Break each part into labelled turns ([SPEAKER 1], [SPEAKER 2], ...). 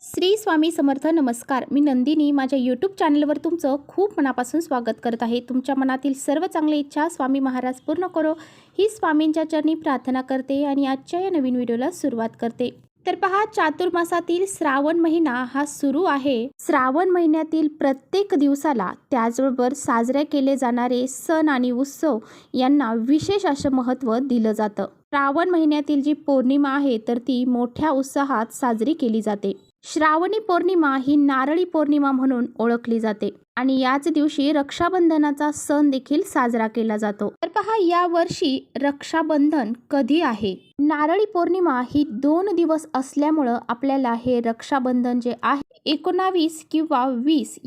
[SPEAKER 1] श्री स्वामी समर्थ. नमस्कार. मी नंदिनी. माझ्या यूट्यूब चॅनलवर तुमचं खूप मनापासून स्वागत करत आहे. तुमच्या मनातील सर्व चांगली इच्छा स्वामी महाराज पूर्ण करो ही स्वामींच्या चरणी प्रार्थना करते आणि आजच्या या नवीन व्हिडिओला सुरुवात करते. तर पहा, चातुर्मासातील श्रावण महिना हा सुरू आहे. श्रावण महिन्यातील प्रत्येक दिवसाला त्याचबरोबर साजरे केले जाणारे सण आणि उत्सव यांना विशेष असं महत्त्व दिलं जातं. श्रावण महिन्यातील जी पौर्णिमा आहे तर ती मोठ्या उत्साहात साजरी केली जाते. श्रावणी पौर्णिमा ही नारळी पौर्णिमा म्हणून ओळखली जाते आणि याच दिवशी रक्षाबंधनाचा सण देखील साजरा केला जातो. तर पहा, या वर्षी रक्षाबंधन कधी आहे? नारळी पौर्णिमा ही 2 दिवस असल्यामुळं आपल्याला हे रक्षाबंधन जे आहे 19 किंवा 20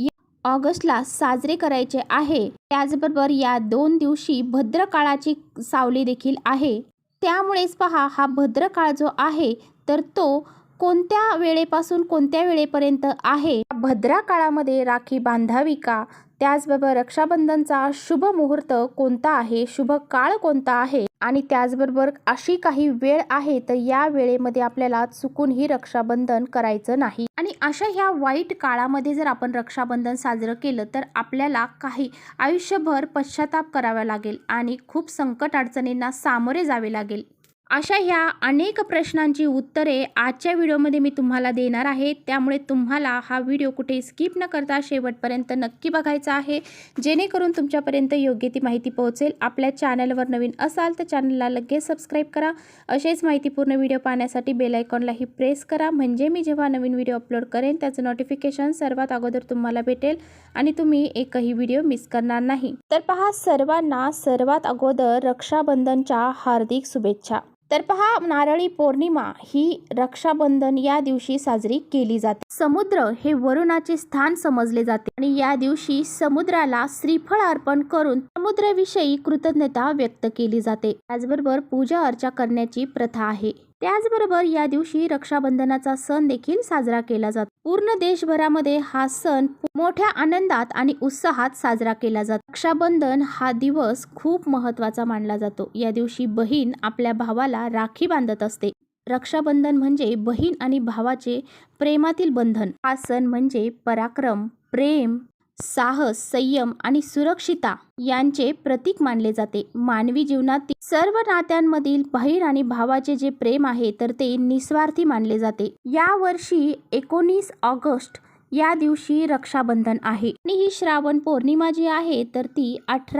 [SPEAKER 1] ऑगस्टला साजरे करायचे आहे. त्याचबरोबर या 2 दिवशी भद्रकाळाची सावली देखील आहे. त्यामुळेच पहा, हा भद्रकाळ जो आहे तर तो कोणत्या वेळेपासून कोणत्या वेळेपर्यंत आहे? भद्रा काळामध्ये राखी बांधावी का? त्याचबरोबर रक्षाबंधनचा शुभ मुहूर्त कोणता आहे? शुभ काळ कोणता आहे? आणि त्याचबरोबर अशी काही वेळ आहे तर या वेळेमध्ये आपल्याला चुकून ही रक्षाबंधन करायचं नाही. आणि अशा ह्या वाईट काळामध्ये जर आपण रक्षाबंधन साजरं केलं तर आपल्याला काही आयुष्यभर पश्चाताप करावा लागेल आणि खूप संकट अडचणींना सामोरे जावे लागेल. अशा ह्या अनेक प्रश्नांची उत्तरे आजच्या व्हिडिओमध्ये मी तुम्हाला देणार आहे. त्यामुळे तुम्हाला हा व्हिडिओ कुठे स्किप न करता शेवटपर्यंत नक्की बघायचा आहे, जेणेकरून तुमच्यापर्यंत योग्य ती माहिती पोहोचेल. आपल्या चॅनलवर नवीन असाल तर चॅनलला लगेच सबस्क्राईब करा. असेच माहितीपूर्ण व्हिडिओ पाहण्यासाठी बेल आयकॉनलाही प्रेस करा, म्हणजे मी जेव्हा नवीन व्हिडिओ अपलोड करेन त्याचं नोटिफिकेशन सर्वात अगोदर तुम्हाला भेटेल आणि तुम्ही एकही व्हिडिओ मिस करणार नाही. तर पहा, सर्वांना सर्वात अगोदर रक्षाबंधनच्या हार्दिक शुभेच्छा. तर पहा, नारळी पौर्णिमा ही रक्षाबंधन या दिवशी साजरी केली जाते. समुद्र हे वरुणाचे स्थान समजले जाते आणि या दिवशी समुद्राला श्रीफळ अर्पण करून समुद्राविषयी कृतज्ञता व्यक्त केली जाते. त्याचबरोबर पूजा अर्चा करण्याची प्रथा आहे. त्याचबरोबर या दिवशी रक्षाबंधनाचा सण देखील साजरा केला जातो. पूर्ण देशभरामध्ये हा सण मोठ्या आनंदात आणि उत्साहात साजरा केला जातो. रक्षाबंधन हा दिवस खूप महत्त्वाचा मानला जातो. या दिवशी बहीण आपल्या भावाला राखी बांधत असते. रक्षाबंधन म्हणजे बहीण आणि भावाचे प्रेमातील बंधन. हा सण म्हणजे पराक्रम, प्रेम, साहस, संयम आणि सुरक्षितता यांचे प्रतीक मानले जाते. मानवी जीवनातील सर्व नात्यांमधील बहीण आणि भावाचे जे प्रेम आहे तर ते निस्वार्थी मानले जाते. या वर्षी 19 ऑगस्ट या दिवशी रक्षाबंधन आहे आणि ही श्रावण पौर्णिमा जी आहे तर ती 18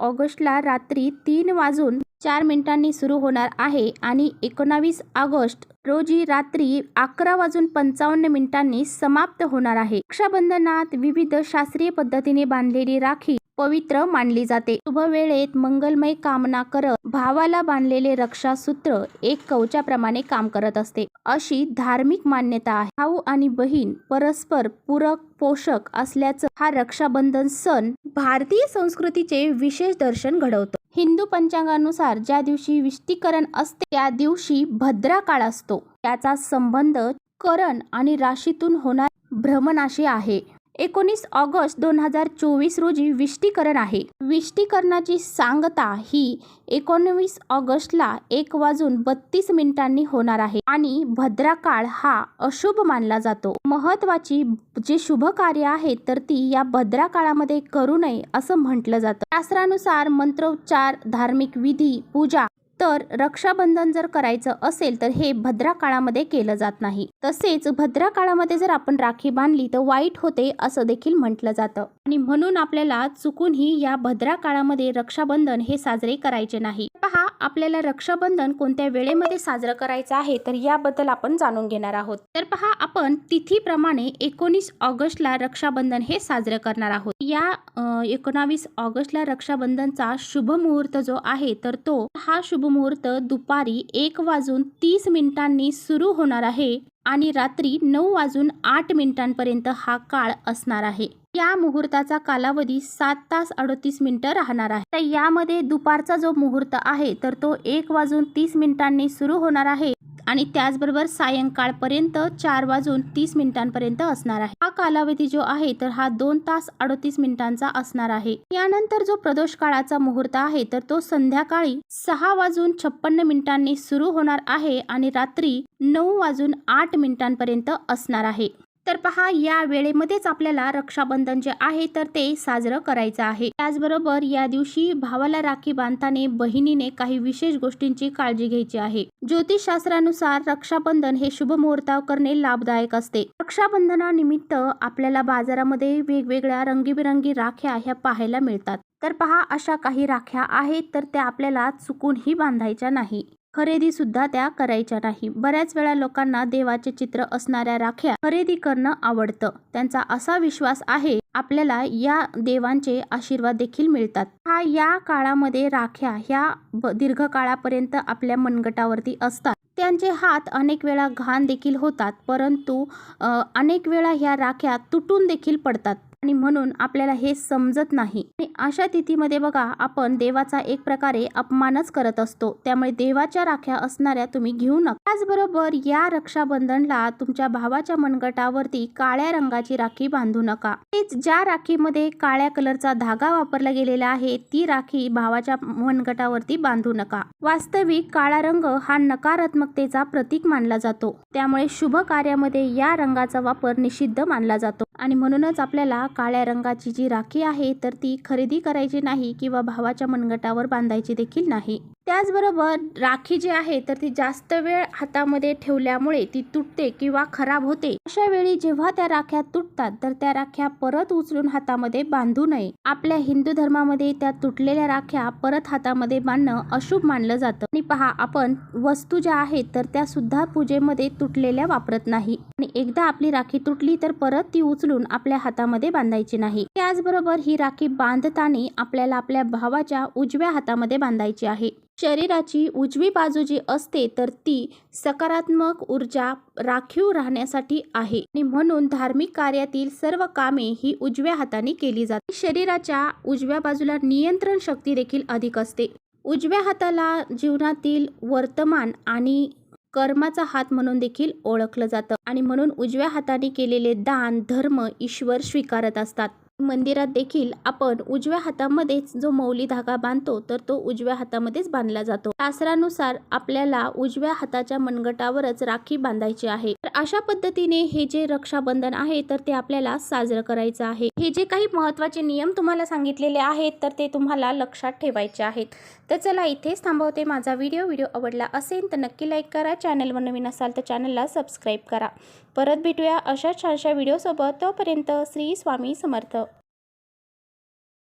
[SPEAKER 1] ऑगस्टला रात्री 3:04 सुरू होणार आहे आणि 19 ऑगस्ट रोजी रात्री 11:55 समाप्त होणार आहे. रक्षाबंधनात विविध शास्त्रीय पद्धतीने बांधलेली राखी पवित्र मानली जाते. शुभ वेळेत मंगलमय कामना करत भावाला बांधलेले रक्षासूत्र एक कवचाप्रमाणे काम करत असते, अशी धार्मिक मान्यता आहे. भाऊ आणि बहीण परस्पर पूरक पोषक असल्याचं हा रक्षाबंधन सण भारतीय संस्कृतीचे विशेष दर्शन घडवतो. हिंदू पंचांगानुसार ज्या दिवशी विष्टीकरण असते त्या दिवशी भद्रा काळ असतो. त्याचा संबंध करण आणि राशीतून होणार भ्रमणाशी आहे. 19 ऑगस्ट 2024 रोजी विष्टीकरण आहे. विष्टीकरणाची सांगता ही 19 ऑगस्टला 1:32 होणार आहे आणि भद्रा काळ हा अशुभ मानला जातो. महत्वाची जे शुभ कार्य आहे तर ती या भद्रा काळामध्ये करू नये असं म्हटलं जातं. शास्त्रानुसार मंत्रोच्चार, धार्मिक विधी, पूजा तर रक्षाबंधन जर करायचं असेल तर हे भद्रा काळामध्ये केलं जात नाही. तसेच भद्रा काळामध्ये जर आपण राखी बांधली तर वाईट होते असं देखील म्हटलं जातं आणि म्हणून आपल्याला चुकूनही या भद्रा काळामध्ये रक्षाबंधन हे साजरे करायचे नाही. पहा, आपल्याला रक्षाबंधन कोणत्या वेळेमध्ये साजरं करायचं आहे तर याबद्दल आपण जाणून घेणार आहोत. तर पहा, आपण तिथीप्रमाणे 19 ऑगस्टला रक्षाबंधन हे साजरं करणार आहोत. या 19 ऑगस्टला रक्षाबंधनचा शुभ मुहूर्त जो आहे तर तो हा शुभ मुहूर्त दुपारी 1:30 सुरू होणार आहे आणि रात्री 9:08 हा काळ असणार आहे. या मुहूर्ताचा कालावधी 7 तास 38 मिनिटं राहणार आहे. तर यामध्ये दुपारचा जो मुहूर्त आहे तर तो 1:30 सुरू होणार आहे आणि त्याचबरोबर सायंकाळपर्यंत 4:30 असणार आहे. हा कालावधी जो आहे तर हा 2 तास 38 मिनिटांचा असणार आहे. यानंतर जो प्रदोष काळाचा मुहूर्त आहे तर तो संध्याकाळी 6:56 सुरू होणार आहे आणि रात्री 9:08 असणार आहे. तर पहा, या वेळेमध्येच आपल्याला रक्षाबंधन जे आहे तर ते साजरं करायचं आहे. त्याचबरोबर या दिवशी भावाला राखी बांधताना बहिणीने काही विशेष गोष्टींची काळजी घ्यायची आहे. ज्योतिषशास्त्रानुसार रक्षाबंधन हे शुभ मुहूर्तावर करणे लाभदायक असते. रक्षाबंधनानिमित्त आपल्याला बाजारामध्ये वेगवेगळ्या रंगीबेरंगी राख्या ह्या पाहायला मिळतात. तर पहा, अशा काही राख्या आहेत तर त्या आपल्याला चुकूनही बांधायच्या नाही. खरेदी सुद्धा त्या करायच्या नाही. बऱ्याच वेळा लोकांना देवाचे चित्र असणाऱ्या राख्या खरेदी करणं आवडतं. त्यांचा असा विश्वास आहे आपल्याला या देवांचे आशीर्वाद देखील मिळतात. या काळामध्ये राख्या ह्या दीर्घकाळापर्यंत आपल्या मनगटावरती असतात. त्यांचे हात अनेक वेळा घाण देखील होतात, परंतु अनेक वेळा ह्या राख्या तुटून देखील पडतात आणि म्हणून आपल्याला हे समजत नाही. आणि अशा तिथीमध्ये बघा, आपण देवाचा एक प्रकारे अपमानच करत असतो. त्यामुळे देवाच्या राख्या असणाऱ्या तुम्ही घेऊ नका. त्याचबरोबर या रक्षाबंधनला तुमच्या भावाच्या मनगटावरती काळ्या रंगाची राखी बांधू नका. तेच ज्या राखीमध्ये काळ्या कलरचा धागा वापरला गेलेला आहे ती राखी भावाच्या मनगटावरती बांधू नका. वास्तविक काळा रंग हा नकारात्मकतेचा प्रतीक मानला जातो. त्यामुळे शुभ कार्यामध्ये या रंगाचा वापर निषिद्ध मानला जातो आणि म्हणूनच आपल्याला काळ्या रंगाची जी राखी आहे तर ती खरेदी करायची नाही किंवा भावाच्या मनगटावर बांधायची देखील नाही. त्याचबरोबर राखी जी आहे तर ती जास्त वेळ हातामध्ये ठेवल्यामुळे ती तुटते किंवा खराब होते. अशा वेळी जेव्हा त्या राख्या तुटतात तर त्या राख्या परत उचलून हातामध्ये बांधू नये. आपल्या हिंदू धर्मामध्ये त्या तुटलेल्या राख्या परत हातामध्ये बांधणं अशुभ मानलं जातं. आणि पहा, आपण वस्तू ज्या आहेत तर त्या सुद्धा पूजेमध्ये तुटलेल्या वापरत नाही आणि एकदा आपली राखी तुटली तर परत ती उचलून आपल्या हातामध्ये बांधायची नाही. त्याचबरोबर ही राखी बांधताना आपल्याला आपल्या भावाच्या उजव्या हातामध्ये बांधायची आहे. शरीराची उजवी बाजू जी असते तर ती सकारात्मक ऊर्जा राखीव राहण्यासाठी आहे आणि म्हणून धार्मिक कार्यातील सर्व कामे ही उजव्या हाताने केली जातात. शरीराच्या उजव्या बाजूला नियंत्रण शक्ती देखील अधिक असते. उजव्या हाताला जीवनातील वर्तमान आणि कर्माचा हात म्हणून देखील ओळखलं जातं आणि म्हणून उजव्या हाताने केलेले दान धर्म ईश्वर स्वीकारत असतात. मंदिरात देखील आपण उजव्या हातामध्येच जो मौली धागा बांधतो तर तो उजव्या हातामध्येच बांधला जातो. शास्त्रानुसार आपल्याला उजव्या हाताच्या मनगटावरच राखी बांधायची आहे. तर अशा पद्धतीने हे जे रक्षाबंधन आहे तर ते आपल्याला साजरं करायचं आहे. हे जे काही महत्त्वाचे नियम तुम्हाला सांगितलेले आहेत तर ते तुम्हाला लक्षात ठेवायचे आहेत. तर चला, इथेच थांबवते माझा व्हिडिओ आवडला असेल तर नक्की लाईक करा. चॅनलवर नवीन असाल तर चॅनलला सबस्क्राईब करा. परत भेटूया अशा छानशा व्हिडिओसोबत. तोपर्यंत श्री स्वामी समर्थ.